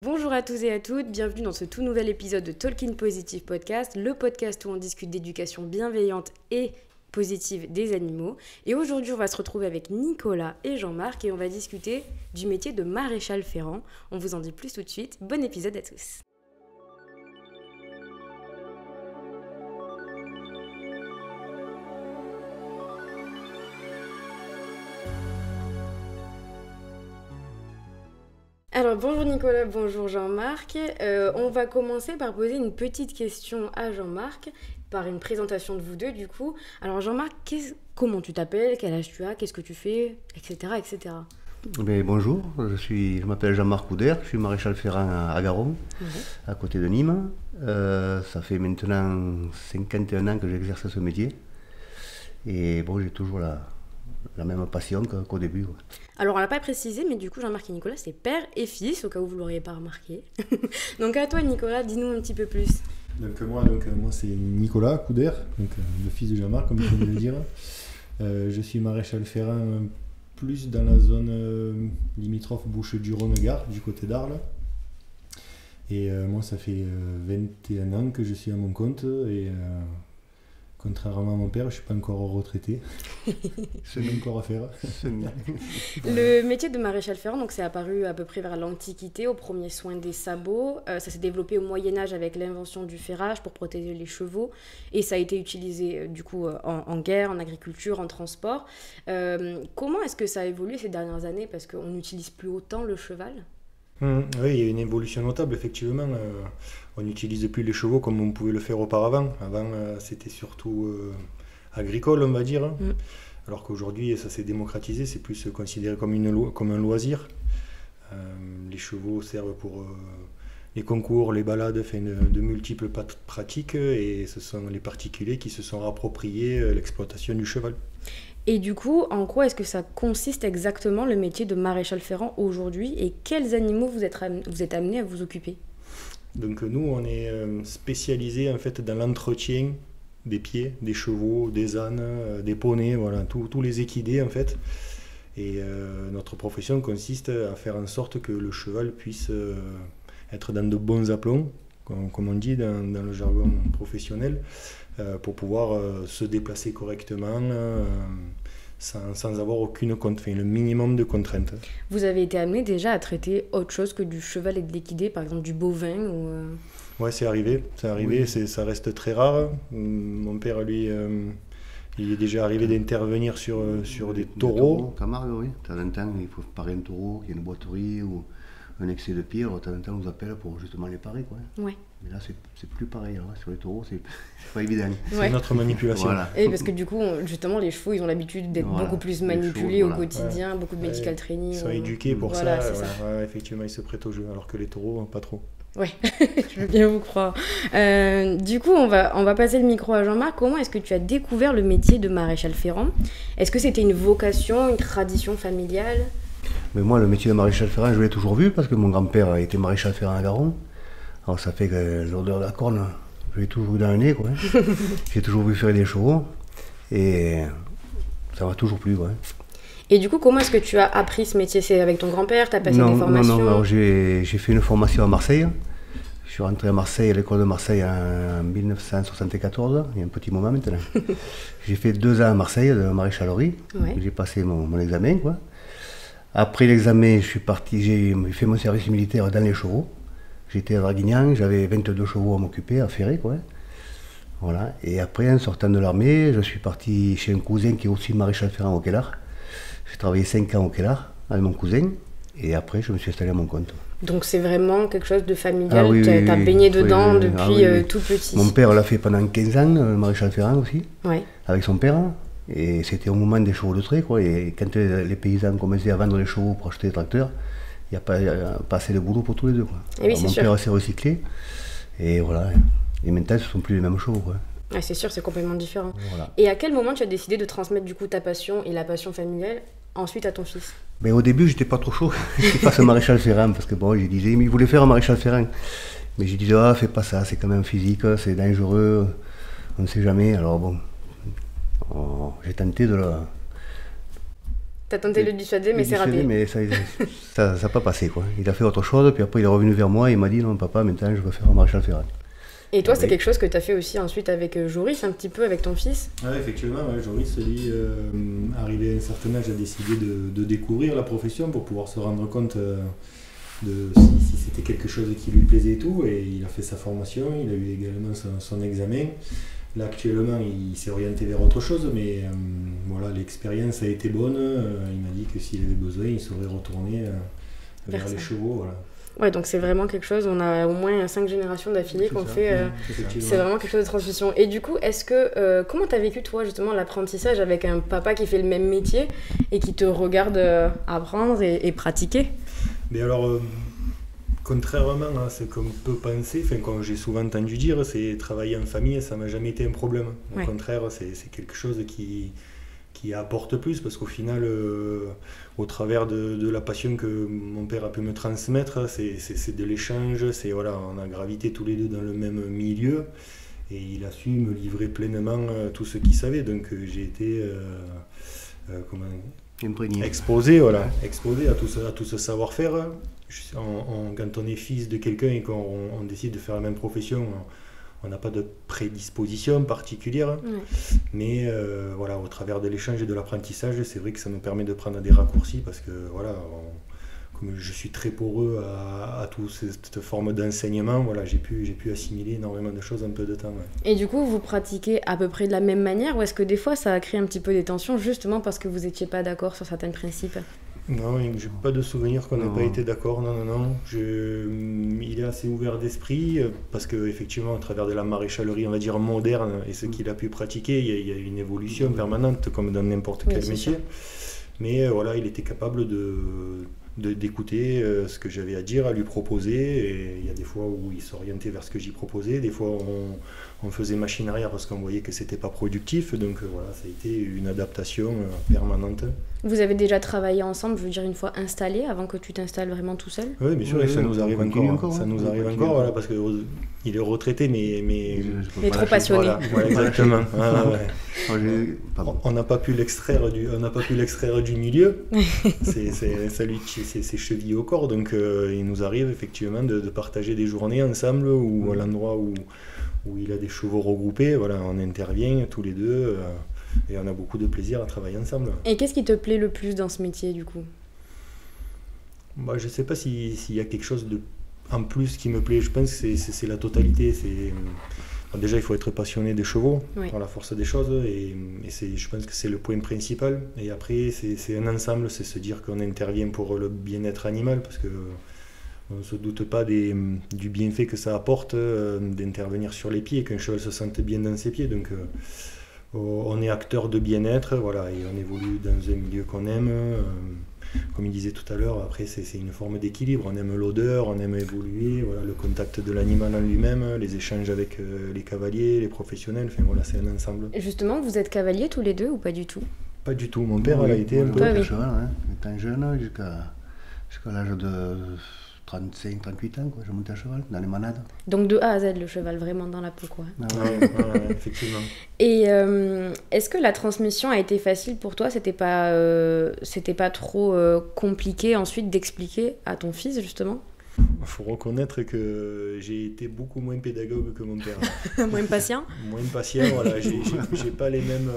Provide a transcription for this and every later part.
Bonjour à tous et à toutes, bienvenue dans ce tout nouvel épisode de Talking Positive Podcast, le podcast où on discute d'éducation bienveillante et positive des animaux. Et aujourd'hui, on va se retrouver avec Nicolas et Jean-Marc et on va discuter du métier de maréchal ferrant. On vous en dit plus tout de suite. Bon épisode à tous. Alors bonjour Nicolas, bonjour Jean-Marc. On va commencer par poser une petite question à Jean-Marc, par une présentation de vous deux du coup. Alors Jean-Marc, comment tu t'appelles, quel âge tu as, qu'est-ce que tu fais, etc. etc. Bonjour, je m'appelle Jean-Marc Couder, je suis maréchal ferrant à Garon, à côté de Nîmes. Ça fait maintenant 51 ans que j'exerce ce métier. Et bon, j'ai toujours la même passion qu'au début. Ouais. Alors on l'a pas précisé, mais du coup Jean-Marc et Nicolas c'est père et fils, au cas où vous ne l'auriez pas remarqué. Donc à toi Nicolas, dis-nous un petit peu plus. Moi c'est Nicolas Couder, le fils de Jean-Marc comme tu viens de le dire. Je suis maréchal ferrant plus dans la zone limitrophe Bouches-du-Rhône-Gard, du côté d'Arles. Et moi ça fait 21 ans que je suis à mon compte et contrairement à mon père, je ne suis pas encore retraité. J'ai encore à faire. Le métier de maréchal ferrant, donc, c'est apparu à peu près vers l'Antiquité, aux premiers soins des sabots. Ça s'est développé au Moyen-Âge avec l'invention du ferrage pour protéger les chevaux. Et ça a été utilisé du coup en guerre, en agriculture, en transport. Comment est-ce que ça a évolué ces dernières années? Parce qu'on n'utilise plus autant le cheval. Oui, il y a une évolution notable, effectivement. On n'utilise plus les chevaux comme on pouvait le faire auparavant. Avant, c'était surtout agricole, on va dire. Alors qu'aujourd'hui, ça s'est démocratisé, c'est plus considéré comme un loisir. Les chevaux servent pour les concours, les balades, de multiples pratiques. Et ce sont les particuliers qui se sont appropriés l'exploitation du cheval. Et du coup, en quoi est-ce que ça consiste exactement le métier de maréchal ferrant aujourd'hui et quels animaux vous êtes amené à vous occuper? Donc nous, on est spécialisé en fait dans l'entretien des pieds, des chevaux, des ânes, des poneys, voilà, tous les équidés en fait. Et notre profession consiste à faire en sorte que le cheval puisse être dans de bons aplombs, comme on dit dans le jargon professionnel, pour pouvoir se déplacer correctement sans avoir aucune contrainte, le minimum de contraintes. Vous avez été amené déjà à traiter autre chose que du cheval et de l'équidé, par exemple du bovin ou Ouais, c'est arrivé, oui. Ça reste très rare. Mon père, lui, il est déjà arrivé d'intervenir sur des taureaux. Camargue, oui. De temps en temps, il faut parer un taureau, qu'il y a une boiterie ou un excès de pied. De temps en temps, on nous appelle pour justement les parer, quoi. Ouais. Mais là, c'est plus pareil. Alors, sur les taureaux, c'est pas évident. C'est notre manipulation. Voilà. Et parce que du coup, justement, les chevaux, ils ont l'habitude d'être beaucoup plus manipulés au quotidien, beaucoup de medical training. Ils sont éduqués pour ça. Ouais, effectivement, ils se prêtent au jeu, alors que les taureaux, pas trop. Ouais, je veux bien vous croire. Du coup, on va passer le micro à Jean-Marc. Comment est-ce que tu as découvert le métier de maréchal ferrant? Est-ce que c'était une vocation, une tradition familiale? Mais moi, le métier de maréchal ferrant, je l'ai toujours vu parce que mon grand-père a été maréchal ferrant à Garon. Alors ça fait que l'odeur de la corne, je l'ai toujours eu dans le nez, quoi. J'ai toujours vu faire des chevaux et ça m'a toujours plu, quoi. Et du coup, comment est-ce que tu as appris ce métier? C'est avec ton grand-père? Tu as passé des formations? Non, alors j'ai fait une formation à Marseille. Je suis rentré à Marseille, à l'école de Marseille en 1974, il y a un petit moment maintenant. J'ai fait 2 ans à Marseille de maréchalerie, j'ai passé mon examen, quoi. Après l'examen, je suis parti, j'ai fait mon service militaire dans les chevaux. J'étais à Draguignan, j'avais 22 chevaux à m'occuper, à ferrer, quoi. Voilà. Et après, en sortant de l'armée, je suis parti chez un cousin qui est aussi maréchal ferrant au Kellar. J'ai travaillé 5 ans au Kellar avec mon cousin, et après, je me suis installé à mon compte. Donc c'est vraiment quelque chose de familial, tu as baigné dedans depuis tout petit. Mon père l'a fait pendant 15 ans, le maréchal ferrant aussi, avec son père. Et c'était au moment des chevaux de trait, quoi. Et quand les paysans commençaient à vendre les chevaux pour acheter des tracteurs, il n'y a pas assez de boulot pour tous les deux, quoi. Oui, mon père s'est recyclé, et voilà. Et maintenant, ce ne sont plus les mêmes chevaux, quoi. Ouais, c'est sûr, c'est complètement différent. Voilà. Et à quel moment tu as décidé de transmettre du coup ta passion et la passion familiale ensuite à ton fils? Ben, au début, j'étais pas trop chaud qu'il fasse un maréchal ferrant, parce que bon, je disais, mais il voulait faire un maréchal ferrant. Mais je disais, fais pas ça, c'est quand même physique, c'est dangereux, on ne sait jamais. Alors bon, j'ai tenté de T'as tenté de le dissuader, mais c'est raté. Mais ça n'a pas passé, quoi. Il a fait autre chose, puis après il est revenu vers moi et il m'a dit non papa, maintenant je veux faire un maréchal ferrant. Et toi, c'est quelque chose que tu as fait aussi ensuite avec Joris, un petit peu avec ton fils? Oui, effectivement, Joris, lui, arrivé à un certain âge, a décidé de découvrir la profession pour pouvoir se rendre compte de si c'était quelque chose qui lui plaisait et tout. Et il a fait sa formation, il a eu également son examen. Là, actuellement, il s'est orienté vers autre chose, mais voilà, l'expérience a été bonne. Il m'a dit que s'il avait besoin, il serait retourné vers les chevaux. Voilà. Ouais, donc c'est vraiment quelque chose, on a au moins 5 générations d'affilée qu'on fait, c'est vraiment quelque chose de transmission. Et du coup, comment tu as vécu toi justement l'apprentissage avec un papa qui fait le même métier et qui te regarde apprendre et pratiquer? Mais alors, contrairement à ce qu'on peut penser, comme j'ai souvent entendu dire, c'est travailler en famille, ça m'a jamais été un problème. Au contraire, c'est quelque chose qui apporte plus, parce qu'au final, au travers de la passion que mon père a pu me transmettre, c'est de l'échange, voilà, on a gravité tous les deux dans le même milieu, et il a su me livrer pleinement tout ce qu'il savait, donc j'ai été exposé à tout ce savoir-faire. Quand on est fils de quelqu'un et qu'on décide de faire la même profession, on n'a pas de prédisposition particulière, mais voilà, au travers de l'échange et de l'apprentissage, c'est vrai que ça nous permet de prendre des raccourcis, parce que voilà, comme je suis très poreux à toute cette forme d'enseignement, voilà, j'ai pu assimiler énormément de choses en peu de temps. Et du coup, vous pratiquez à peu près de la même manière, ou est-ce que des fois ça a créé un petit peu des tensions justement parce que vous n'étiez pas d'accord sur certains principes? Non, j'ai pas de souvenir qu'on n'ait pas été d'accord, non. Il est assez ouvert d'esprit, parce qu'effectivement, à travers de la maréchalerie, on va dire moderne, et ce qu'il a pu pratiquer, il y a une évolution permanente, comme dans n'importe quel métier. Mais voilà, il était capable d'écouter ce que j'avais à dire, à lui proposer, et il y a des fois où il s'orientait vers ce que j'y proposais, des fois on faisait machine arrière parce qu'on voyait que c'était pas productif, donc voilà, ça a été une adaptation permanente. Vous avez déjà travaillé ensemble, je veux dire une fois installé, avant que tu t'installes vraiment tout seul? Oui, bien sûr, et ça nous arrive encore. Ça nous arrive encore, voilà, parce qu'il est retraité, mais trop passionné. Voilà, exactement. On n'a pas pu l'extraire du milieu. C'est chevillé au corps, donc il nous arrive effectivement de partager des journées ensemble, ou à l'endroit où il a des chevaux regroupés, voilà, on intervient tous les deux, et on a beaucoup de plaisir à travailler ensemble. Et qu'est-ce qui te plaît le plus dans ce métier du coup? Je ne sais pas s'il y a quelque chose en plus qui me plaît, je pense que c'est la totalité. Déjà, il faut être passionné des chevaux, par la force des choses, et je pense que c'est le point principal. Et après, c'est un ensemble, c'est se dire qu'on intervient pour le bien-être animal, parce que on ne se doute pas du bienfait que ça apporte d'intervenir sur les pieds, qu'un cheval se sente bien dans ses pieds. Donc on est acteur de bien-être, voilà, et on évolue dans un milieu qu'on aime. Comme il disait tout à l'heure, après c'est une forme d'équilibre. On aime l'odeur, on aime évoluer, voilà, le contact de l'animal en lui-même, les échanges avec les cavaliers, les professionnels, enfin voilà, c'est un ensemble. Et justement, vous êtes cavaliers tous les deux ou pas du tout? Pas du tout, mon père a été un peu. Cheval, étant jeune, jusqu'à l'âge de 35, 38 ans, quoi, je montais à cheval dans les manades. Donc de A à Z, le cheval, vraiment dans la peau, quoi. Effectivement. Et est-ce que la transmission a été facile pour toi? C'était pas trop compliqué ensuite d'expliquer à ton fils, justement? Il faut reconnaître que j'ai été beaucoup moins pédagogue que mon père. Moins patient? Moins patient, voilà. J'ai pas les mêmes...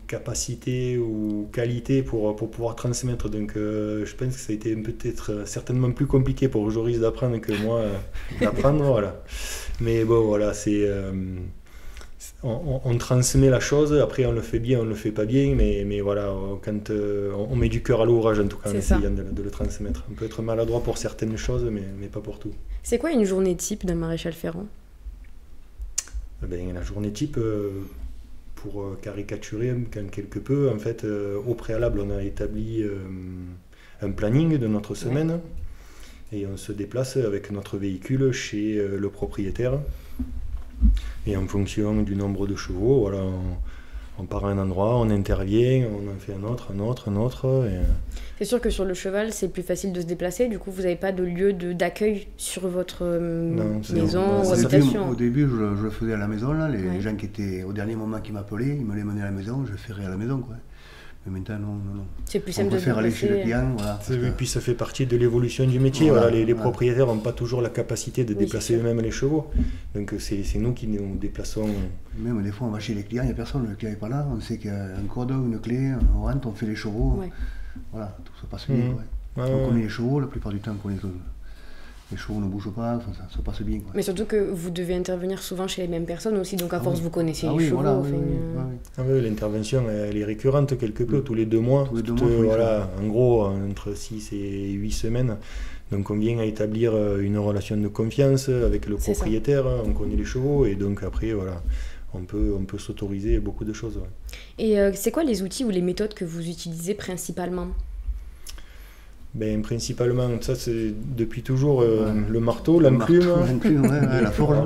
capacité ou qualité pour pouvoir transmettre, donc je pense que ça a été peut-être certainement plus compliqué pour Joris d'apprendre que moi d'apprendre, voilà. Mais bon, voilà, on transmet la chose, après on le fait bien, on le fait pas bien, mais voilà, quand on met du cœur à l'ouvrage, en tout cas, en essayant de le transmettre. On peut être maladroit pour certaines choses, mais pas pour tout. C'est quoi une journée type d'un maréchal ferrant? La journée type, pour caricaturer quelque peu, en fait, au préalable, on a établi un planning de notre semaine, et on se déplace avec notre véhicule chez le propriétaire. Et en fonction du nombre de chevaux, voilà, on part à un endroit, on intervient, on en fait un autre. Et... C'est sûr que sur le cheval, c'est plus facile de se déplacer. Du coup, vous n'avez pas de lieu d'accueil sur votre maison ou habitation. Au début, je le faisais à la maison. Là. Les gens qui étaient au dernier moment qui m'appelaient, ils me les menaient à la maison, je le ferais à la maison, quoi. Mais maintenant, non. C'est plus simple de faire aller chez le client. Voilà, et puis ça fait partie de l'évolution du métier. Les propriétaires n'ont pas toujours la capacité de déplacer eux-mêmes les chevaux. Donc c'est nous qui nous déplaçons. Même des fois, on va chez les clients, il n'y a personne, le client n'est pas là. On sait qu'il y a un code, une clé, on rentre, on fait les chevaux. Ouais. Voilà, tout se passe bien. On connaît les chevaux, la plupart du temps, on connaît tout. Les chevaux ne bougent pas, ça se passe bien. Mais surtout que vous devez intervenir souvent chez les mêmes personnes aussi, donc à force vous connaissez les chevaux. L'intervention elle est récurrente quelque peu, tous les 2 mois. En gros, entre 6 et 8 semaines. Donc on vient à établir une relation de confiance avec le propriétaire, on connaît les chevaux et donc après on peut s'autoriser beaucoup de choses. Et c'est quoi les outils ou les méthodes que vous utilisez principalement ? Principalement, ça c'est depuis toujours le marteau, l'enclume. La forge.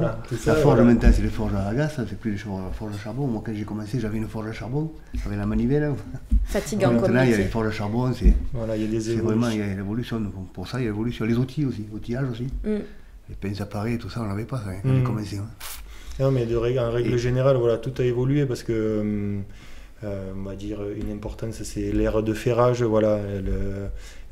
La forge maintenant c'est les forges à gaz, c'est plus les forges à charbon. Moi quand j'ai commencé j'avais une forge à charbon, j'avais la manivelle. Fatigant comme maintenant il y a les forges à charbon, il y a des évolutions. Vraiment il y a l'évolution. Pour ça il y a l'évolution. Les outils aussi, outillage aussi. Les pinces à parer, tout ça on n'avait pas ça, quand j'ai commencé. Non mais en règle générale, tout a évolué parce que on va dire une importance, c'est l'ère de ferrage,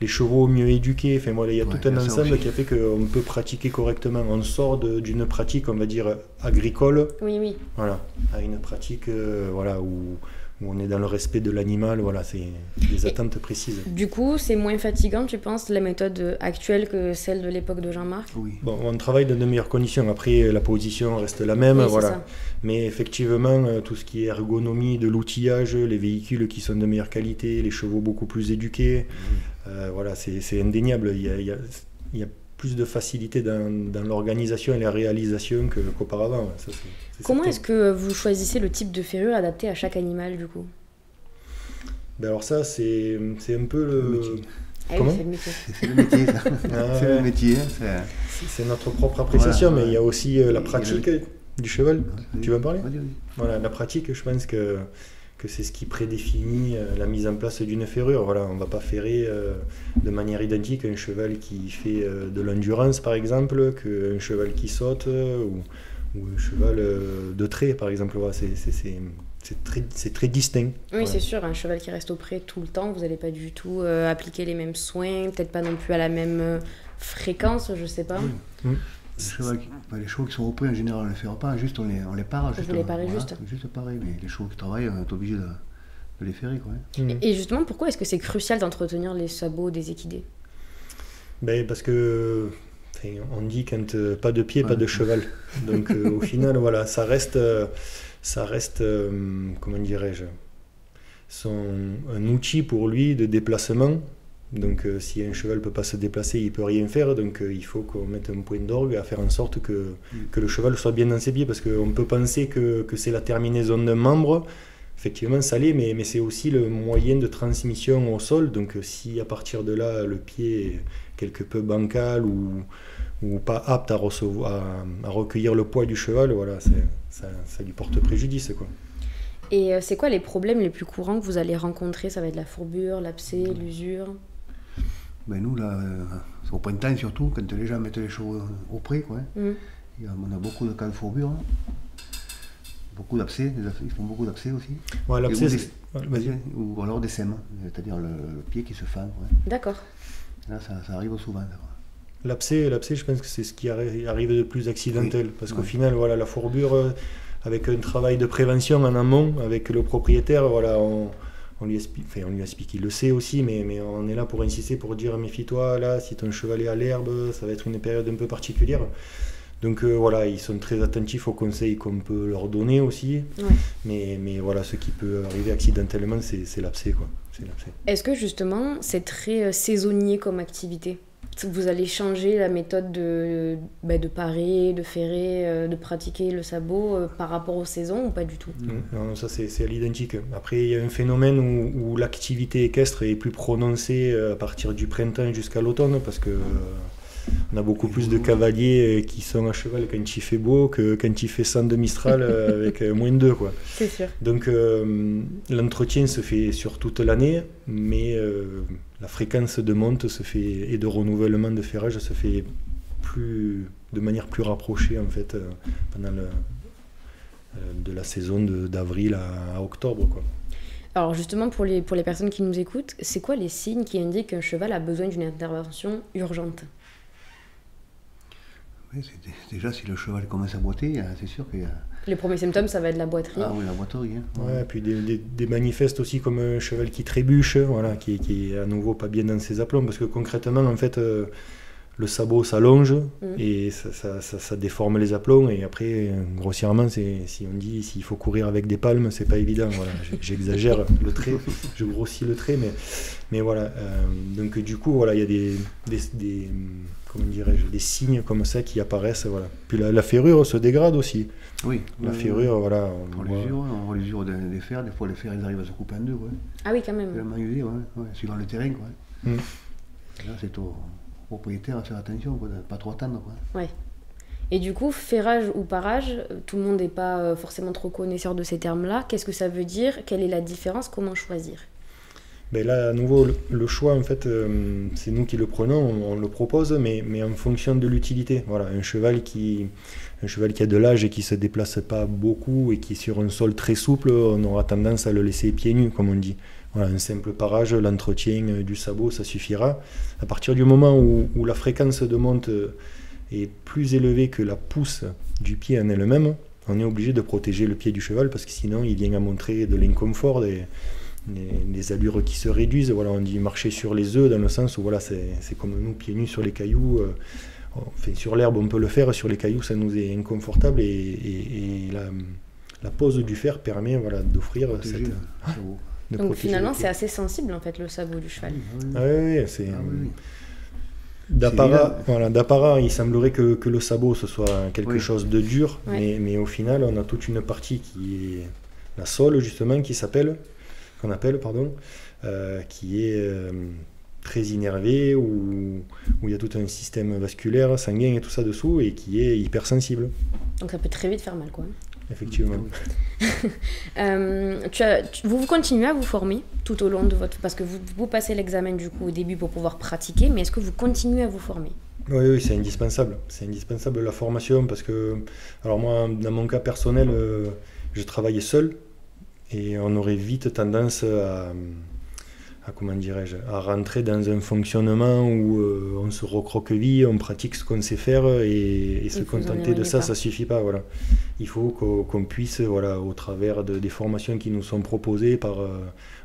les chevaux mieux éduqués, il y a tout un ensemble qui a fait qu'on peut pratiquer correctement. On sort d'une pratique, on va dire, agricole, à une pratique où on est dans le respect de l'animal, c'est des attentes précises. Du coup, c'est moins fatigant, tu penses, la méthode actuelle que celle de l'époque de Jean-Marc ? Oui. Bon, on travaille dans de meilleures conditions. Après, la position reste la même, ça. Mais effectivement, tout ce qui est ergonomie de l'outillage, les véhicules qui sont de meilleure qualité, les chevaux beaucoup plus éduqués, c'est indéniable. Il y a plus de facilité dans l'organisation et la réalisation qu'auparavant. Ça, Comment est-ce que vous choisissez le type de ferrure adapté à chaque animal, du coup ? Alors ça, c'est un peu le métier. Comment ? C'est le métier, ça. C'est le métier. C'est notre propre appréciation, mais il y a aussi la pratique du cheval. Tu veux en parler ? La pratique, je pense que c'est ce qui prédéfinit la mise en place d'une ferrure. On ne va pas ferrer de manière identique un cheval qui fait de l'endurance, par exemple, qu'un cheval qui saute ou un cheval de trait, par exemple. C'est très distinct. Oui, c'est sûr. Un cheval qui reste au pré tout le temps, vous n'allez pas du tout appliquer les mêmes soins, peut-être pas non plus à la même fréquence, je ne sais pas. Les chevaux qui sont au pré, en général, on ne les ferre pas, juste on les pare. Vous les parez juste. Juste pareil, mais les chevaux qui travaillent, on est obligé de les ferrer. Et justement, pourquoi est-ce que c'est crucial d'entretenir les sabots des équidés ? Parce que on dit quand pas de pied, pas de cheval. Donc au final, ça reste comment dirais-je, un outil pour lui de déplacement. Donc si un cheval ne peut pas se déplacer, il ne peut rien faire. Donc il faut qu'on mette un point d'orgue à faire en sorte que le cheval soit bien dans ses pieds. Parce qu'on peut penser que c'est la terminaison d'un membre. Effectivement, ça l'est, mais c'est aussi le moyen de transmission au sol. Donc si à partir de là, le pied est quelque peu bancal ou pas apte à recueillir le poids du cheval, ça lui porte préjudice, quoi. Et c'est quoi les problèmes les plus courants que vous allez rencontrer ? Ça va être la fourbure, l'abcès, l'usure ? Nous, là, c'est au printemps surtout, quand les gens mettent les chevaux au pré, on a beaucoup de cas de fourbure, beaucoup d'abcès, ils font beaucoup d'abcès aussi. Ou alors des sèmes, c'est-à-dire le pied qui se fend. D'accord. Là, ça arrive souvent. L'abcès, je pense que c'est ce qui arrive de plus accidentel, parce qu'au final, la fourbure, avec un travail de prévention en amont, avec le propriétaire, on lui explique, il le sait aussi, mais on est là pour insister, pour dire méfie-toi, là, si ton cheval est à l'herbe, ça va être une période un peu particulière. Donc ils sont très attentifs aux conseils qu'on peut leur donner aussi, mais ce qui peut arriver accidentellement, c'est l'abcès, quoi. Est-ce que justement, c'est très saisonnier comme activité ? Vous allez changer la méthode de parer, de ferrer, de pratiquer le sabot par rapport aux saisons ou pas du tout ? Non, ça c'est à l'identique. Après, il y a un phénomène où l'activité équestre est plus prononcée à partir du printemps jusqu'à l'automne, parce que on a beaucoup plus de cavaliers qui sont à cheval quand il fait beau que quand il fait 100 de Mistral avec moins de 2, quoi. C'est sûr. Donc l'entretien se fait sur toute l'année, mais la fréquence de monte et de renouvellement de ferrage se fait de manière plus rapprochée en fait pendant de la saison d'avril à octobre, quoi. Alors justement, pour les personnes qui nous écoutent, c'est quoi les signes qui indiquent qu'un cheval a besoin d'une intervention urgente? Oui, déjà, si le cheval commence à boiter, c'est sûr qu'il y a... Les premiers symptômes, ça va être la boiterie. Ah oui, la boiterie. Hein. Ouais, puis des manifestes aussi comme un cheval qui trébuche, voilà, qui est à nouveau pas bien dans ses aplombs, parce que concrètement, en fait, le sabot s'allonge et ça déforme les aplombs, et après, grossièrement, si on dit s'il faut courir avec des palmes, c'est pas évident. Voilà. J'exagère le trait, je grossis le trait, mais voilà. Donc du coup, voilà, il y a comment dirais-je, des signes comme ça qui apparaissent. Voilà. Puis la ferrure se dégrade aussi. Oui. La ferrure, voilà. On l'usure des fers, des fois les fers ils arrivent à se couper en deux. Ouais. Ah oui, quand même. Tellement usé, suivant le terrain. Quoi. Là, c'est au propriétaire à faire attention, quoi, de ne pas trop attendre. Quoi. Ouais. Et du coup, ferrage ou parage, tout le monde n'est pas forcément trop connaisseur de ces termes-là. Qu'est-ce que ça veut dire? Quelle est la différence? Comment choisir? Ben là, à nouveau, le choix, en fait, c'est nous qui le prenons, on le propose, mais en fonction de l'utilité. Voilà, un cheval qui a de l'âge et qui ne se déplace pas beaucoup et qui est sur un sol très souple, on aura tendance à le laisser pieds nus, comme on dit. Voilà, un simple parage, l'entretien du sabot, ça suffira. À partir du moment où la fréquence de monte est plus élevée que la pousse du pied en elle-même, on est obligé de protéger le pied du cheval parce que sinon il vient à montrer de l'inconfort, des allures qui se réduisent. Voilà, on dit marcher sur les œufs dans le sens où voilà, c'est comme nous, pieds nus sur les cailloux. Enfin, sur l'herbe on peut le faire, sur les cailloux ça nous est inconfortable et la pose du fer permet d'offrir cette... Donc finalement c'est assez sensible en fait le sabot du cheval. Oui, c'est... D'apparat, il semblerait que le sabot ce soit quelque chose de dur, mais au final on a toute une partie qui est la sole justement qu'on appelle, qui est très innervé, où il y a tout un système vasculaire, sanguin et tout ça dessous, et qui est hypersensible. Donc ça peut très vite faire mal, quoi. Effectivement. Vous continuez à vous former tout au long de votre... Parce que vous passez l'examen du coup au début pour pouvoir pratiquer, mais est-ce que vous continuez à vous former? Oui, c'est indispensable. C'est indispensable la formation, parce que... Alors moi, dans mon cas personnel, je travaillais seul, et on aurait vite tendance à rentrer dans un fonctionnement où on se recroqueville, on pratique ce qu'on sait faire et se contenter de ça, ça suffit pas. Voilà. Il faut qu'on puisse, au travers des formations qui nous sont proposées par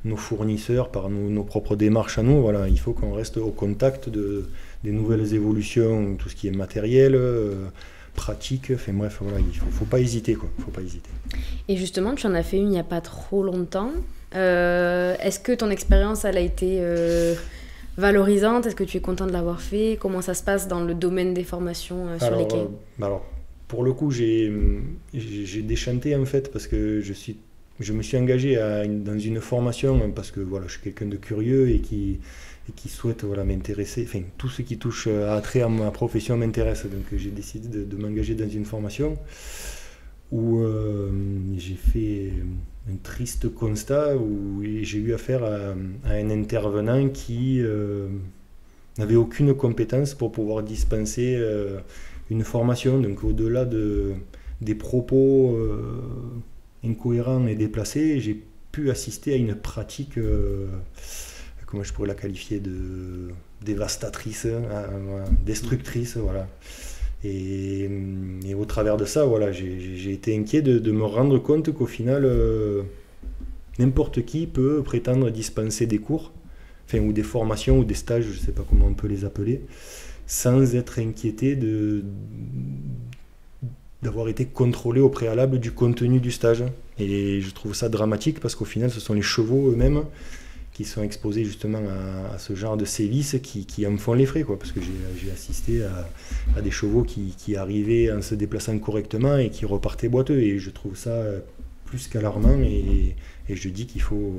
nos fournisseurs, par nos propres démarches à nous, il faut qu'on reste au contact des nouvelles évolutions, tout ce qui est matériel, pratique, enfin bref, il faut pas hésiter, quoi. Faut pas hésiter. Et justement, tu en as fait une il n'y a pas trop longtemps. Est-ce que ton expérience elle a été valorisante? Est-ce que tu es content de l'avoir fait? Comment ça se passe dans le domaine des formations sur les quais? Alors, pour le coup, j'ai déchanté en fait parce que je me suis engagé dans une formation parce que je suis quelqu'un de curieux et qui souhaite m'intéresser. Enfin, tout ce qui touche à attrait à ma profession m'intéresse. Donc j'ai décidé de m'engager dans une formation où j'ai fait un triste constat où j'ai eu affaire à un intervenant qui n'avait aucune compétence pour pouvoir dispenser une formation. Donc au-delà des propos incohérents et déplacés, j'ai pu assister à une pratique, comment je pourrais la qualifier, de dévastatrice, destructrice, Et au travers de ça, j'ai été inquiet de me rendre compte qu'au final, n'importe qui peut prétendre dispenser des cours, ou des formations ou des stages, je ne sais pas comment on peut les appeler, sans être inquiété d'avoir été contrôlé au préalable du contenu du stage. Et je trouve ça dramatique parce qu'au final, ce sont les chevaux eux-mêmes qui sont exposés justement à ce genre de sévices qui en font les frais, quoi, parce que j'ai assisté à des chevaux qui arrivaient en se déplaçant correctement et qui repartaient boiteux, et je trouve ça plus qu'alarmant, et je dis qu'il faut,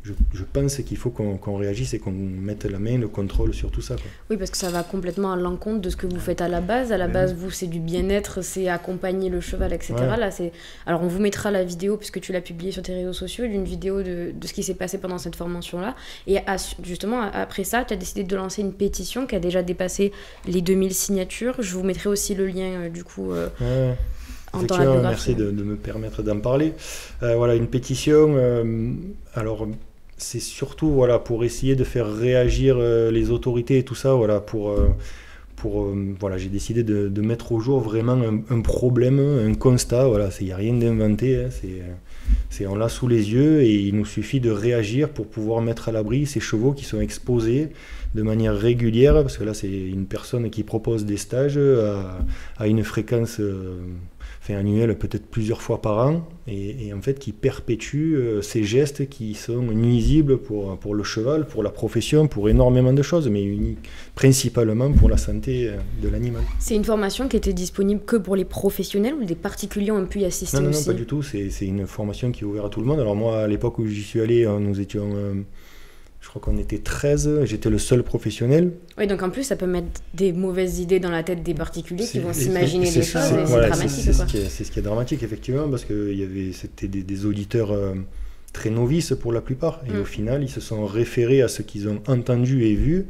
je pense qu'il faut qu'on réagisse et qu'on mette la main, le contrôle sur tout ça, quoi. Oui, parce que ça va complètement à l'encontre de ce que vous faites à la base. À la base, vous, c'est du bien-être, c'est accompagner le cheval, etc. Ouais. Là, alors, on vous mettra la vidéo, puisque tu l'as publiée sur tes réseaux sociaux, d'une vidéo de ce qui s'est passé pendant cette formation-là. Et justement, après ça, tu as décidé de lancer une pétition qui a déjà dépassé les 2000 signatures. Je vous mettrai aussi le lien, du coup... effectivement, merci de me permettre d'en parler. Voilà, une pétition, alors c'est surtout voilà, pour essayer de faire réagir les autorités et tout ça, voilà, voilà, j'ai décidé de mettre au jour vraiment un problème, un constat, voilà, il n'y a rien d'inventé, hein, on l'a sous les yeux et il nous suffit de réagir pour pouvoir mettre à l'abri ces chevaux qui sont exposés de manière régulière, parce que là c'est une personne qui propose des stages à une fréquence annuelle, peut-être plusieurs fois par an, et en fait qui perpétue ces gestes qui sont nuisibles pour le cheval, pour la profession, pour énormément de choses, mais principalement pour la santé de l'animal. C'est une formation qui était disponible que pour les professionnels ou des particuliers ont pu y assister aussi? Non, pas du tout, c'est une formation qui est ouverte à tout le monde. Alors moi, à l'époque où j'y suis allé, nous étions... je crois qu'on était 13, j'étais le seul professionnel. Oui, donc en plus, ça peut mettre des mauvaises idées dans la tête des particuliers qui vont s'imaginer des choses et c'est dramatique. C'est ce qui est dramatique, effectivement, parce que c'était des auditeurs très novices pour la plupart. Et au final, ils se sont référés à ce qu'ils ont entendu et vu.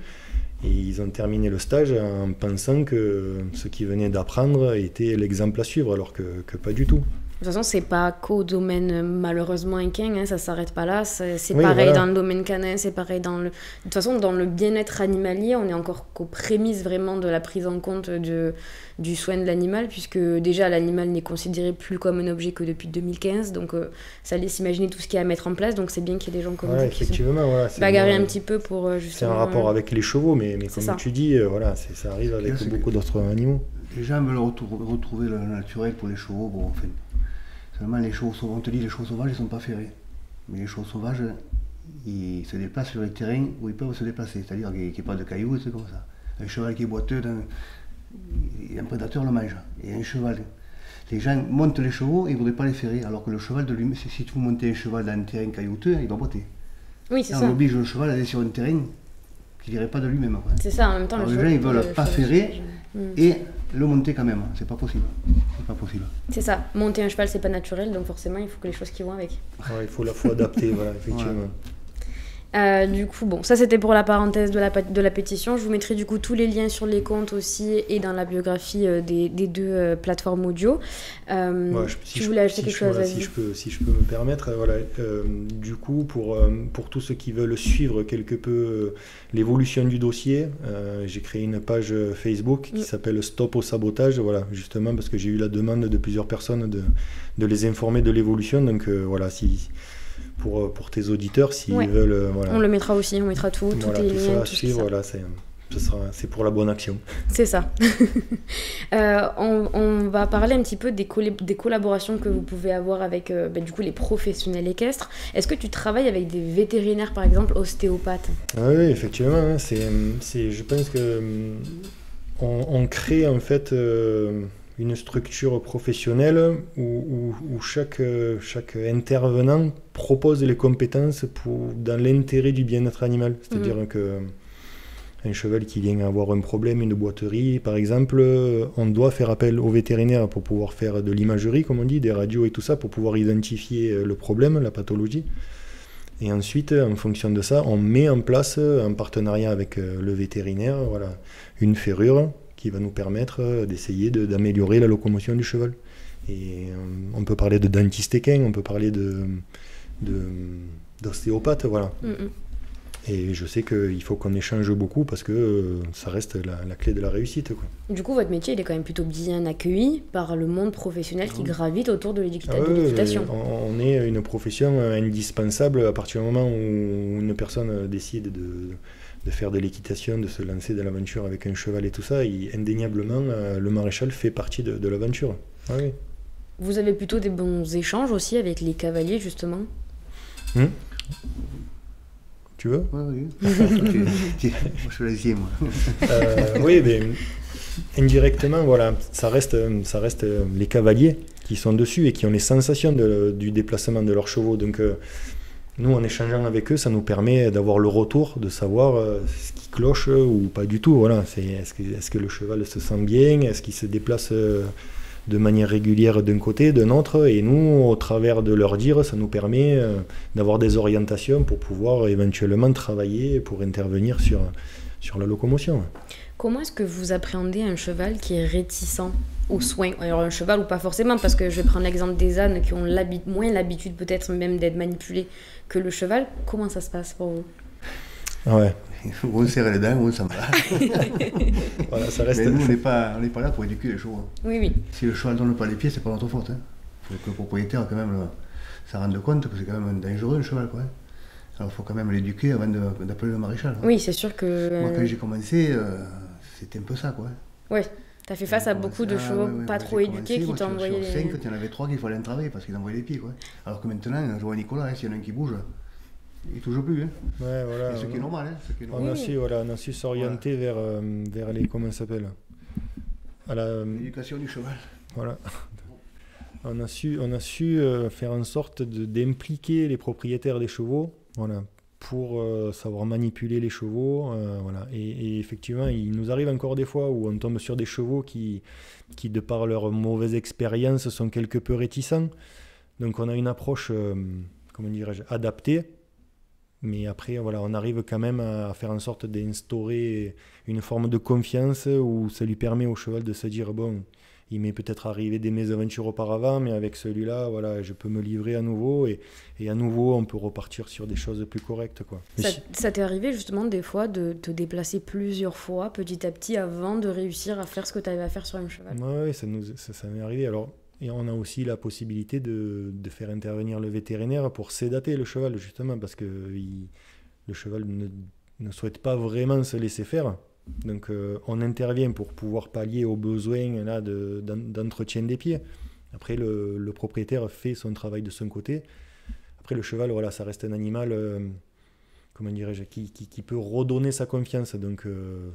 Et ils ont terminé le stage en pensant que ce qu'ils venaient d'apprendre était l'exemple à suivre, alors que pas du tout. De toute façon, c'est pas qu'au domaine malheureusement équin, hein, ça s'arrête pas là. C'est oui, pareil voilà. dans le domaine canin, c'est pareil dans le... De toute façon, dans le bien-être animalier, on est encore qu'aux prémices vraiment de la prise en compte du soin de l'animal, puisque déjà l'animal n'est considéré plus comme un objet que depuis 2015, donc ça laisse imaginer tout ce qu'il y a à mettre en place, donc c'est bien qu'il y ait des gens comme vous qui se bagarrent un petit peu pour justement... C'est un rapport avec les chevaux, mais comme tu dis, voilà, ça arrive avec beaucoup d'autres animaux. Les gens veulent retrouver le naturel pour les chevaux, bon, enfin... Seulement, les chevaux sauvages, on te dit les chevaux sauvages, ils ne sont pas ferrés. Mais les chevaux sauvages, ils se déplacent sur les terrains où ils peuvent se déplacer, c'est-à-dire qu'il n'y ait pas de cailloux et c'est comme ça. Un cheval qui est boiteux, un prédateur le mange. Et un cheval, les gens montent les chevaux et ils ne voudraient pas les ferrer, alors que le cheval de lui, si vous montez un cheval dans un terrain caillouteux, il va boiter. Oui, c'est ça. On oblige le cheval à aller sur un terrain qu'il n'irait pas de lui-même. C'est ça, en même temps. Alors les gens, ils ne veulent pas ferrer et le monter quand même, c'est pas possible. C'est ça, monter un cheval c'est pas naturel, donc forcément il faut que les choses qui vont avec. Ouais, il faut adapter, voilà, effectivement. Du coup, bon, ça c'était pour la parenthèse de la pétition. Je vous mettrai du coup tous les liens sur les comptes aussi et dans la biographie des deux plateformes audio. Si je voulais ajouter quelque chose, si je peux me permettre, voilà, du coup, pour tous ceux qui veulent suivre quelque peu l'évolution du dossier, j'ai créé une page Facebook qui s'appelle Stop au sabotage, voilà, justement parce que j'ai eu la demande de plusieurs personnes de les informer de l'évolution. Donc voilà, pour tes auditeurs, s'ils veulent... voilà. On le mettra aussi, on mettra tout voilà, les tout liens, ça à suivre, voilà, c'est pour la bonne action. C'est ça. On va parler un petit peu des collaborations que vous pouvez avoir avec du coup, les professionnels équestres. Est-ce que tu travailles avec des vétérinaires, par exemple, ostéopathes? Oui, effectivement. Je pense que on crée en fait... une structure professionnelle où chaque intervenant propose les compétences dans l'intérêt du bien-être animal. C'est-à-dire qu'un cheval qui vient avoir un problème, une boiterie par exemple, on doit faire appel au vétérinaire pour pouvoir faire de l'imagerie, comme on dit, des radios et tout ça, pour pouvoir identifier le problème, la pathologie. Et ensuite, en fonction de ça, on met en place, en partenariat avec le vétérinaire, voilà, une ferrure qui va nous permettre d'essayer d'améliorer la locomotion du cheval. Et on peut parler de dentiste équin, on peut parler d'ostéopathe, voilà. Et je sais qu'il faut qu'on échange beaucoup parce que ça reste la clé de la réussite, quoi. Du coup, votre métier il est quand même plutôt bien accueilli par le monde professionnel qui gravite autour de l'équitation. On est une profession indispensable à partir du moment où une personne décide de faire de l'équitation, de se lancer dans l'aventure avec un cheval et tout ça, indéniablement, le maréchal fait partie de l'aventure. Ah oui. Vous avez plutôt des bons échanges aussi avec les cavaliers, justement? Tu veux? Oui. Je suis laisier, moi. Oui, mais indirectement, voilà, ça reste les cavaliers qui sont dessus et qui ont les sensations du déplacement de leurs chevaux. Donc, nous, en échangeant avec eux, ça nous permet d'avoir le retour, de savoir ce qui cloche ou pas du tout. Voilà. Est-ce que le cheval se sent bien? Est-ce qu'il se déplace de manière régulière d'un côté, d'un autre? Et nous, au travers de leur dire, ça nous permet d'avoir des orientations pour pouvoir éventuellement travailler, pour intervenir sur la locomotion. Comment est-ce que vous appréhendez un cheval qui est réticent aux soins. Alors un cheval ou pas forcément, parce que je vais prendre l'exemple des ânes qui ont moins l'habitude peut-être même d'être manipulés que le cheval. Comment ça se passe pour vous? Ouais. Ou on serre les dents, ou on s'en va. Voilà, ça reste... Mais nous, on n'est pas là pour éduquer les chevaux. Oui, oui. Si le cheval ne donne pas les pieds, c'est pas notre faute. Il faut que le propriétaire, quand même, s'en rende compte que c'est quand même dangereux, un cheval. Quoi. Alors, il faut quand même l'éduquer avant d'appeler le maréchal. Oui, c'est sûr que... Moi, quand j'ai commencé, c'était un peu ça. Quoi. Oui, tu as fait face à beaucoup de chevaux pas trop éduqués qui t'envoyaient... Sur 5, il y en avait 3 qu'il fallait travailler parce qu'ils envoyaient les pieds. Quoi. Alors que maintenant, je vois Nicolas, s'il y en a un qui bouge, il ne touche plus. Ouais, voilà. Ce qui est normal. On a su s'orienter vers les... Comment ça s'appelle? L'éducation du cheval. Voilà. On a su faire en sorte d'impliquer les propriétaires des chevaux, voilà, pour savoir manipuler les chevaux. Voilà. Et effectivement, il nous arrive encore des fois où on tombe sur des chevaux qui de par leur mauvaise expérience, sont quelque peu réticents. Donc on a une approche, comment dirais-je, adaptée. Mais après, voilà, on arrive quand même à faire en sorte d'instaurer une forme de confiance où ça lui permet au cheval de se dire, bon, il m'est peut-être arrivé des mésaventures auparavant, mais avec celui-là, voilà, je peux me livrer à nouveau et à nouveau, on peut repartir sur des choses plus correctes, quoi. Ça t'est arrivé justement des fois de te déplacer plusieurs fois, petit à petit, avant de réussir à faire ce que tu avais à faire sur un cheval? Oui, ça m'est arrivé. Alors, et on a aussi la possibilité de faire intervenir le vétérinaire pour sédater le cheval, justement, parce que le cheval ne souhaite pas vraiment se laisser faire. Donc on intervient pour pouvoir pallier aux besoins là, d'entretien des pieds. Après, le propriétaire fait son travail de son côté. Après, le cheval, voilà, ça reste un animal comment dirais-je, qui peut redonner sa confiance. Donc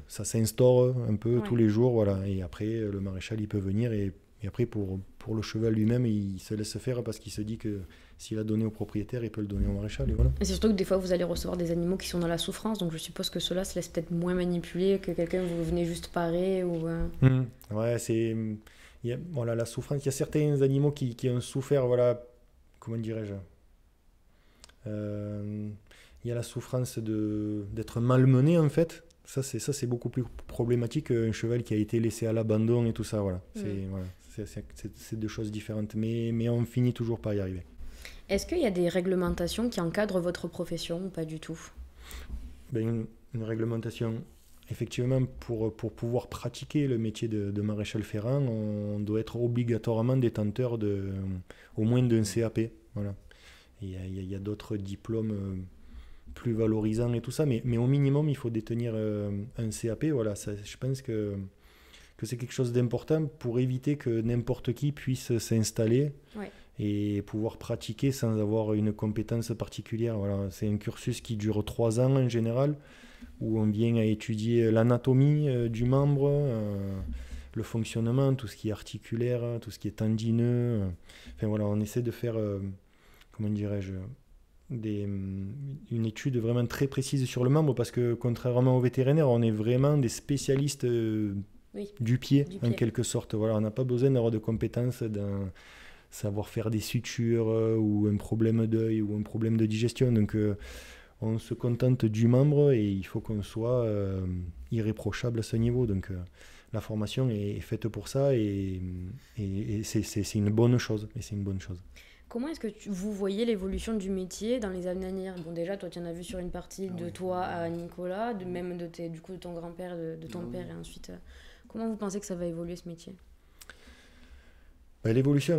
ça s'instaure un peu tous les jours. Voilà. Et après, le maréchal, il peut venir et après, pour le cheval lui-même, il se laisse faire parce qu'il se dit que s'il a donné au propriétaire, il peut le donner au maréchal. Et voilà. Et c'est surtout que des fois, vous allez recevoir des animaux qui sont dans la souffrance, donc je suppose que ceux-là se laissent peut-être moins manipuler que quelqu'un que vous venez juste parer. Ou, Ouais, voilà, la souffrance. Il y a certains animaux qui ont souffert, voilà, comment dirais-je, il y a la souffrance d'être malmené, en fait. Ça, c'est beaucoup plus problématique qu'un cheval qui a été laissé à l'abandon et tout ça. Voilà. C'est deux choses différentes, mais on finit toujours par y arriver. Est-ce qu'il y a des réglementations qui encadrent votre profession ou pas du tout? Une réglementation, effectivement, pour pouvoir pratiquer le métier de maréchal ferrant, on doit être obligatoirement détenteur au moins d'un CAP. Voilà. Il y a d'autres diplômes plus valorisants et tout ça, mais au minimum, il faut détenir un CAP. Voilà, ça, je pense que c'est quelque chose d'important pour éviter que n'importe qui puisse s'installer et pouvoir pratiquer sans avoir une compétence particulière. Voilà, c'est un cursus qui dure 3 ans en général, où on vient à étudier l'anatomie du membre, le fonctionnement, tout ce qui est articulaire, tout ce qui est tendineux. Enfin voilà, on essaie de faire, comment dirais-je, une étude vraiment très précise sur le membre, parce que contrairement aux vétérinaires, on est vraiment des spécialistes du pied, en quelque sorte. Voilà, on n'a pas besoin d'avoir de compétences dans savoir faire des sutures ou un problème d'œil ou un problème de digestion. Donc on se contente du membre et il faut qu'on soit irréprochable à ce niveau. Donc la formation est faite pour ça et c'est une bonne chose. Et c'est une bonne chose. Comment est-ce que vous voyez l'évolution du métier dans les années à venir? Bon, déjà, toi, tu en as vu sur une partie de toi à Nicolas, même de ton grand-père, de ton père, et ensuite... Comment vous pensez que ça va évoluer, ce métier? L'évolution,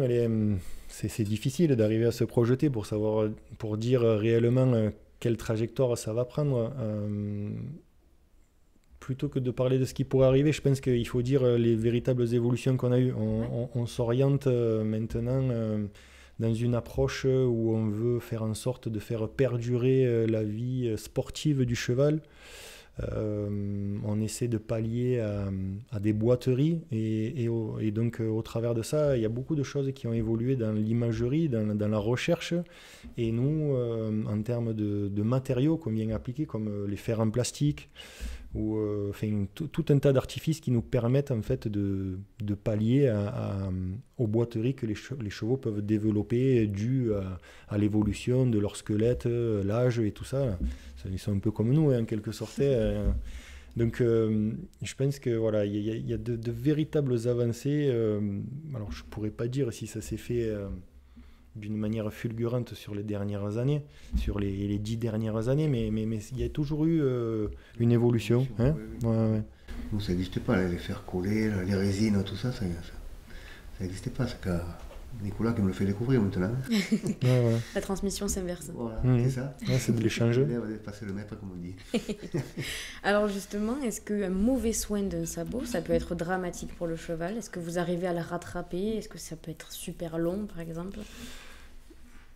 c'est difficile d'arriver à se projeter pour dire réellement quelle trajectoire ça va prendre. Plutôt que de parler de ce qui pourrait arriver, je pense qu'il faut dire les véritables évolutions qu'on a eues. On s'oriente maintenant dans une approche où on veut faire en sorte de faire perdurer la vie sportive du cheval. On essaie de pallier à des boiteries et donc au travers de ça, il y a beaucoup de choses qui ont évolué dans l'imagerie, dans la recherche, et nous, en termes de matériaux qu'on vient appliquer, comme les fers en plastique, ou tout un tas d'artifices qui nous permettent en fait de pallier aux boiteries que les chevaux peuvent développer dû à l'évolution de leur squelette, l'âge et tout ça. Ils sont un peu comme nous, en quelque sorte. Donc je pense que voilà, il y a de véritables avancées. Alors je pourrais pas dire si ça s'est fait d'une manière fulgurante sur les dernières années, sur les 10 dernières années, mais il y a toujours eu une évolution. Hein, oui. ouais. Nous, ça n'existait pas, les fers collés, les résines, tout ça, ça n'existait pas. C'est Nicolas qui me le fait découvrir maintenant. Ouais. La transmission s'inverse. Voilà, c'est ça. Ouais, c'est de l'échange. Passer le maître, comme on dit. Alors justement, est-ce qu'un mauvais soin d'un sabot, ça peut être dramatique pour le cheval? Est-ce que vous arrivez à le rattraper? Est-ce que ça peut être super long, par exemple?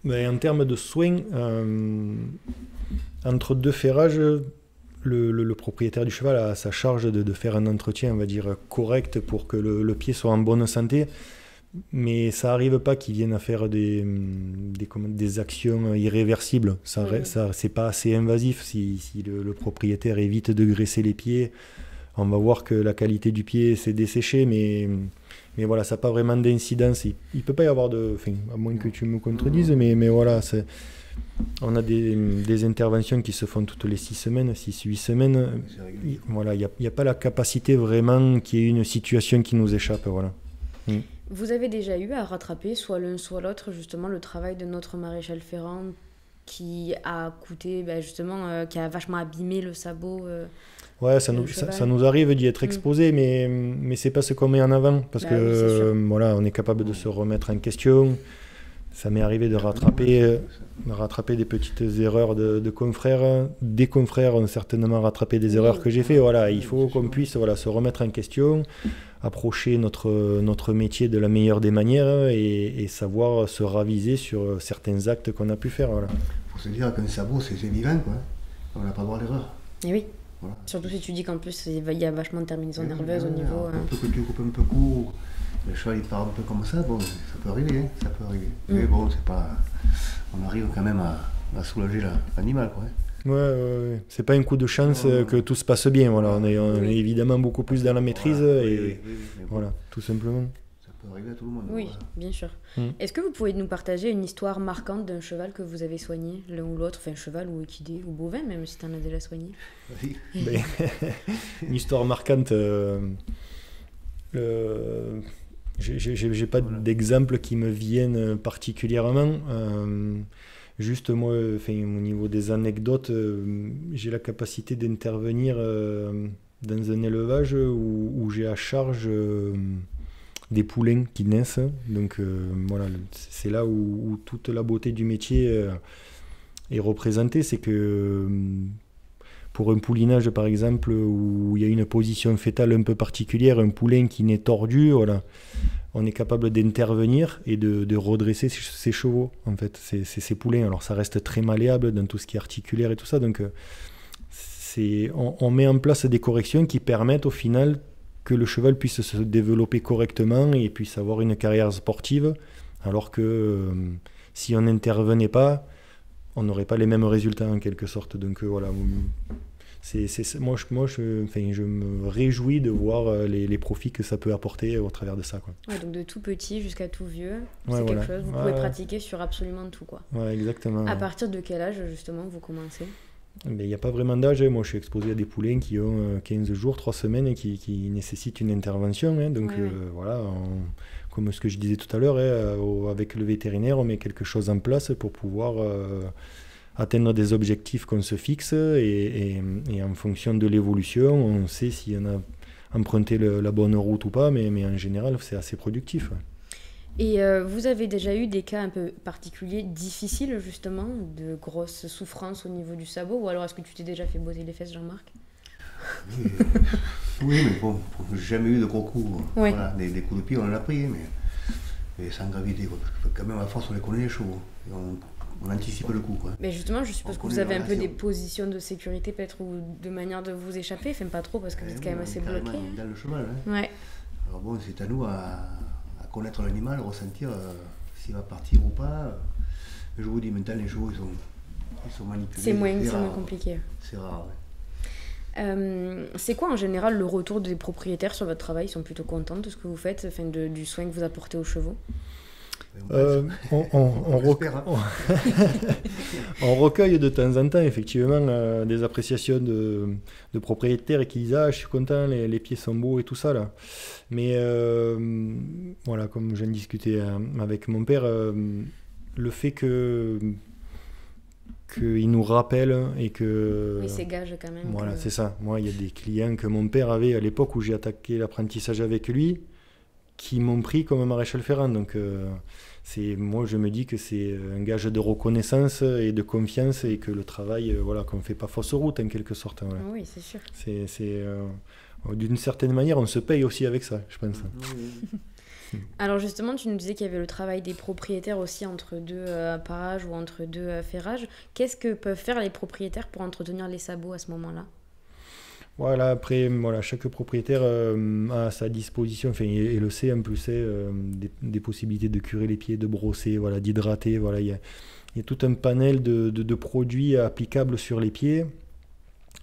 En termes de soins, entre deux ferrages, le propriétaire du cheval a à sa charge de faire un entretien, on va dire, correct pour que le pied soit en bonne santé. Mais ça n'arrive pas qu'ils viennent à faire des actions irréversibles. C'est pas assez invasif. Si le propriétaire évite de graisser les pieds, on va voir que la qualité du pied s'est desséchée, mais voilà, ça n'a pas vraiment d'incidence. Il ne peut pas y avoir à moins que tu me contredises, mais voilà, on a des interventions qui se font toutes les 6-8 semaines. Voilà, il n'y a pas la capacité vraiment qu'il y ait une situation qui nous échappe. Voilà. Vous avez déjà eu à rattraper, soit l'un soit l'autre, justement, le travail de notre maréchal Ferrand qui a coûté, justement, qui a vachement abîmé le sabot Ouais, ça nous arrive d'y être exposé, mais c'est pas ce qu'on met en avant, parce que voilà, on est capable de se remettre en question. Ça m'est arrivé de rattraper des petites erreurs de confrères. Des confrères ont certainement rattrapé des erreurs que j'ai fait. Voilà, il faut qu'on puisse se remettre en question, approcher notre métier de la meilleure des manières et savoir se raviser sur certains actes qu'on a pu faire. Voilà. Faut se dire qu'un sabot, c'est vivant, quoi. On n'a pas le droit à l'erreur. Et oui. Voilà. Surtout si tu dis qu'en plus, il y a vachement de terminaison nerveuse au niveau... Un peu que tu coupes un peu court, le cheval il part un peu comme ça, bon, ça peut arriver, hein, ça peut arriver. Mais bon, c'est pas... On arrive quand même à soulager l'animal, quoi. Ouais. C'est pas un coup de chance que tout se passe bien, voilà. On est évidemment beaucoup plus dans la maîtrise, voilà, tout simplement. Ça peut arriver à tout le monde. Oui, voilà. Bien sûr. Est-ce que vous pouvez nous partager une histoire marquante d'un cheval que vous avez soigné, l'un ou l'autre, enfin cheval ou équidé ou bovin, même si tu en as déjà soigné? Oui. Une histoire marquante, j'ai pas d'exemple qui me viennent particulièrement. Juste moi, au niveau des anecdotes, j'ai la capacité d'intervenir dans un élevage où j'ai à charge des poulains qui naissent. Donc voilà, c'est là où toute la beauté du métier est représentée. C'est que pour un poulinage, par exemple, où il y a une position fétale un peu particulière, un poulain qui naît tordu, voilà, on est capable d'intervenir et de redresser ses chevaux, en fait, ces poulains. Alors ça reste très malléable dans tout ce qui est articulaire et tout ça, donc on met en place des corrections qui permettent au final que le cheval puisse se développer correctement et puisse avoir une carrière sportive, alors que si on n'intervenait pas, on n'aurait pas les mêmes résultats en quelque sorte. Donc voilà, moi je me réjouis de voir les profits que ça peut apporter au travers de ça, quoi. Ouais, donc de tout petit jusqu'à tout vieux, c'est quelque chose, vous pouvez pratiquer sur absolument tout, quoi. Ouais, exactement. À partir de quel âge justement vous commencez? Il n'y a pas vraiment d'âge. Moi je suis exposé à des poulains qui ont 15 jours, 3 semaines et qui nécessitent une intervention, hein. Donc voilà, comme ce que je disais tout à l'heure, avec le vétérinaire on met quelque chose en place pour pouvoir atteindre des objectifs qu'on se fixe et en fonction de l'évolution, on sait si on a emprunté la bonne route ou pas, mais en général, c'est assez productif. Ouais. Et vous avez déjà eu des cas un peu particuliers, difficiles justement, de grosses souffrances au niveau du sabot, ou alors est-ce que tu t'es déjà fait botter les fesses, Jean-Marc? Oui, mais bon, j'ai jamais eu de gros coups. Ouais. Voilà, des coups de pied, on en a pris, mais sans gravité, quoi, parce que quand même à force on les connaît les chevaux. On anticipe le coup, quoi. Mais justement, je suppose que vous avez un peu des positions de sécurité, peut-être, ou de manière de vous échapper, enfin pas trop, parce que vous êtes quand même assez bloqué. Dans le cheval, hein. Ouais. Alors bon, c'est à nous à connaître l'animal, ressentir s'il va partir ou pas. Mais je vous dis, maintenant, les chevaux, ils sont manipulés. C'est moins compliqué. C'est rare, ouais. C'est quoi en général le retour des propriétaires sur votre travail? Ils sont plutôt contents de ce que vous faites, du soin que vous apportez aux chevaux? On recueille de temps en temps effectivement des appréciations de propriétaires qui disent « Ah, je suis content, les pieds sont beaux et tout ça là ». Mais voilà, comme je viens de discuter avec mon père, le fait qu'il nous rappelle et que... Oui, c'est gage quand même. Voilà, c'est ça. Moi, il y a des clients que mon père avait à l'époque où j'ai attaqué l'apprentissage avec lui, qui m'ont pris comme maréchal ferrant. Donc, moi, je me dis que c'est un gage de reconnaissance et de confiance et que le travail, voilà, qu'on ne fait pas fausse route en quelque sorte. Voilà. Oui, c'est sûr. D'une certaine manière, on se paye aussi avec ça, je pense. Alors justement, tu nous disais qu'il y avait le travail des propriétaires aussi entre deux parages ou entre deux ferrages. Qu'est-ce que peuvent faire les propriétaires pour entretenir les sabots à ce moment-là ? Voilà, après, voilà, chaque propriétaire a à sa disposition, enfin, et le sait en plus, des possibilités de curer les pieds, de brosser, voilà, d'hydrater. Voilà, il y a tout un panel de produits applicables sur les pieds.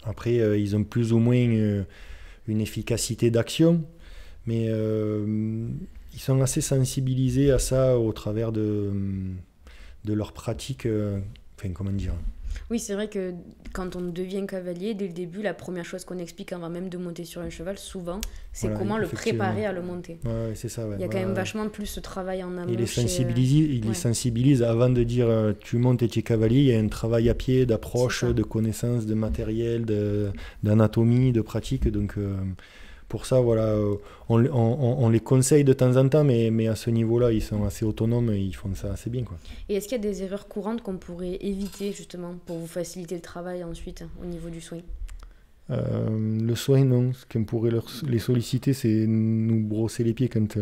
Après, ils ont plus ou moins une efficacité d'action, mais ils sont assez sensibilisés à ça au travers de leur pratique, enfin, comment dire. Oui, c'est vrai que quand on devient cavalier, dès le début, la première chose qu'on explique avant même de monter sur un cheval, souvent, c'est voilà, comment le préparer à le monter. Ouais, c'est ça, ouais. Il y a quand même vachement plus ce travail en amont. Il les sensibilise avant de dire tu montes et tu es cavalier. Il y a un travail à pied, d'approche, de connaissance, de matériel, d'anatomie, de pratique. Donc pour ça, voilà, on les conseille de temps en temps, mais à ce niveau-là, ils sont assez autonomes et ils font ça assez bien, quoi. Et est-ce qu'il y a des erreurs courantes qu'on pourrait éviter, justement, pour vous faciliter le travail ensuite, au niveau du soin ? Le soin, non. Ce qu'on pourrait les solliciter, c'est nous brosser les pieds quand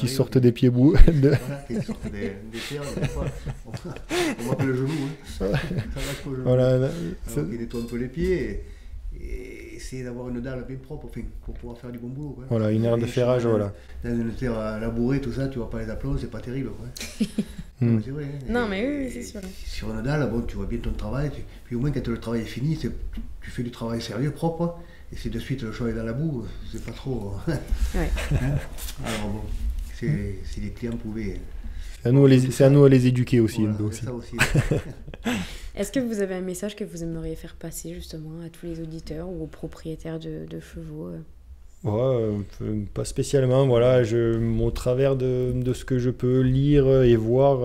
ils sortent des pieds bouts. Voilà, quand ils sortent des pierres, on voit que le genou. Ça va que le genou. Voilà, alors qu'ils nettoient un peu les pieds et essayer d'avoir une dalle bien propre pour pouvoir faire du bon boulot. Quoi. Voilà, une aire de ferrage, voilà. Dans une terre labourée, tout ça, tu vois pas les aplombs, c'est pas terrible. Quoi. Non, c'est vrai. Non, mais oui, c'est sûr. Sur une dalle, bon, tu vois bien ton travail, puis au moins quand le travail est fini, tu fais du travail sérieux, propre, et si de suite le cheval est dans la boue, c'est pas trop... Ouais. Alors bon, si les clients pouvaient... C'est à nous à les éduquer aussi. Voilà, c'est ça aussi. Est-ce que vous avez un message que vous aimeriez faire passer justement à tous les auditeurs ou aux propriétaires de chevaux pas spécialement. Voilà, au travers de ce que je peux lire et voir,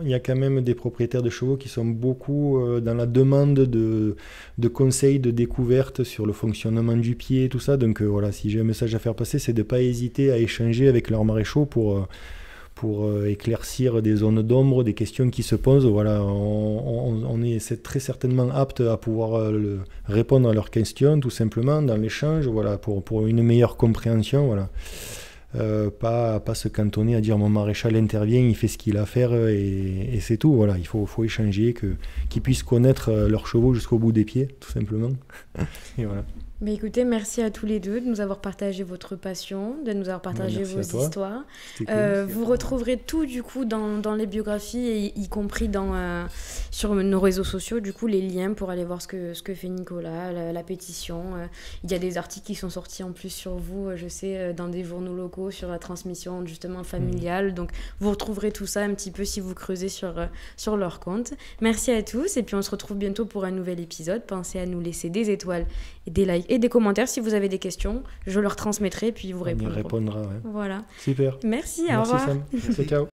il y a quand même des propriétaires de chevaux qui sont beaucoup dans la demande de conseils, de découvertes sur le fonctionnement du pied, tout ça. Donc voilà, si j'ai un message à faire passer, c'est de ne pas hésiter à échanger avec leurs maréchaux pour éclaircir des zones d'ombre, des questions qui se posent. Voilà, on est très certainement apte à pouvoir répondre à leurs questions, tout simplement, dans l'échange, voilà, pour une meilleure compréhension. Voilà. Pas se cantonner à dire mon maréchal intervient, il fait ce qu'il a à faire et c'est tout. Voilà, il faut échanger, qu'ils puissent connaître leurs chevaux jusqu'au bout des pieds, tout simplement. Et voilà. Mais écoutez, merci à tous les deux de nous avoir partagé votre passion, de nous avoir partagé vos histoires. Cool, vous retrouverez tout du coup dans les biographies, et y compris sur nos réseaux sociaux, du coup les liens pour aller voir ce que fait Nicolas, la pétition. Il y a des articles qui sont sortis en plus sur vous, je sais, dans des journaux locaux sur la transmission justement familiale. Donc vous retrouverez tout ça un petit peu si vous creusez sur leur compte. Merci à tous et puis on se retrouve bientôt pour un nouvel épisode. Pensez à nous laisser des étoiles et des likes et des commentaires si vous avez des questions. Je leur transmettrai puis vous répondrez. On y répondra, ouais. Voilà. Super. Merci, au revoir. Sam. Merci, ciao.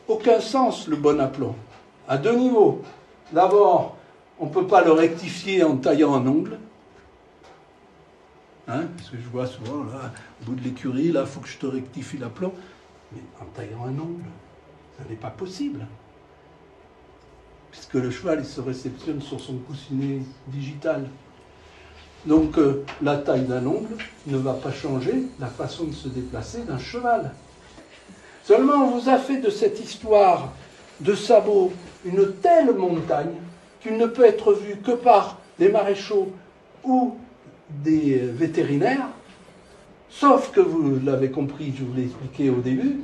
Aucun sens le bon aplomb, à deux niveaux. D'abord, on ne peut pas le rectifier en taillant un ongle. Parce que je vois souvent, là, au bout de l'écurie, là, il faut que je te rectifie l'aplomb. Mais en taillant un ongle, ça n'est pas possible. Puisque le cheval, il se réceptionne sur son coussinet digital. Donc, la taille d'un ongle ne va pas changer la façon de se déplacer d'un cheval. Seulement, on vous a fait de cette histoire de sabot une telle montagne qu'il ne peut être vu que par des maréchaux ou des vétérinaires, Sauf que vous l'avez compris, je vous l'ai expliqué au début,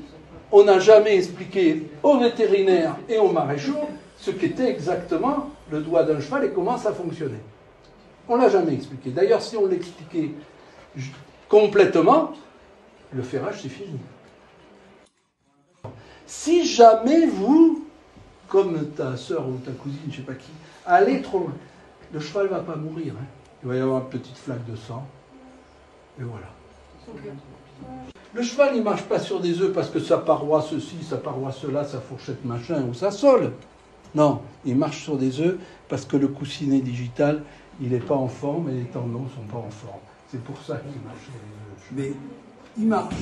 on n'a jamais expliqué aux vétérinaires et aux maréchaux ce qu'était exactement le doigt d'un cheval et comment ça fonctionnait. On ne l'a jamais expliqué. D'ailleurs, si on l'expliquait complètement, le ferrage, c'est fini. Si jamais vous, comme ta sœur ou ta cousine, je ne sais pas qui, allez trop loin, le cheval ne va pas mourir. Hein. Il va y avoir une petite flaque de sang. Et voilà. Le cheval, il ne marche pas sur des œufs parce que sa paroi ceci, sa paroi cela, sa fourchette machin ou sa sole. Non, il marche sur des œufs parce que le coussinet digital, il n'est pas en forme et les tendons ne sont pas en forme. C'est pour ça qu'il marche sur des œufs. Mais il marche.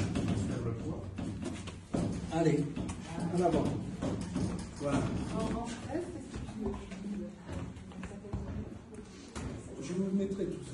Allez, en avant. Voilà. Je vous mettrai tout ça.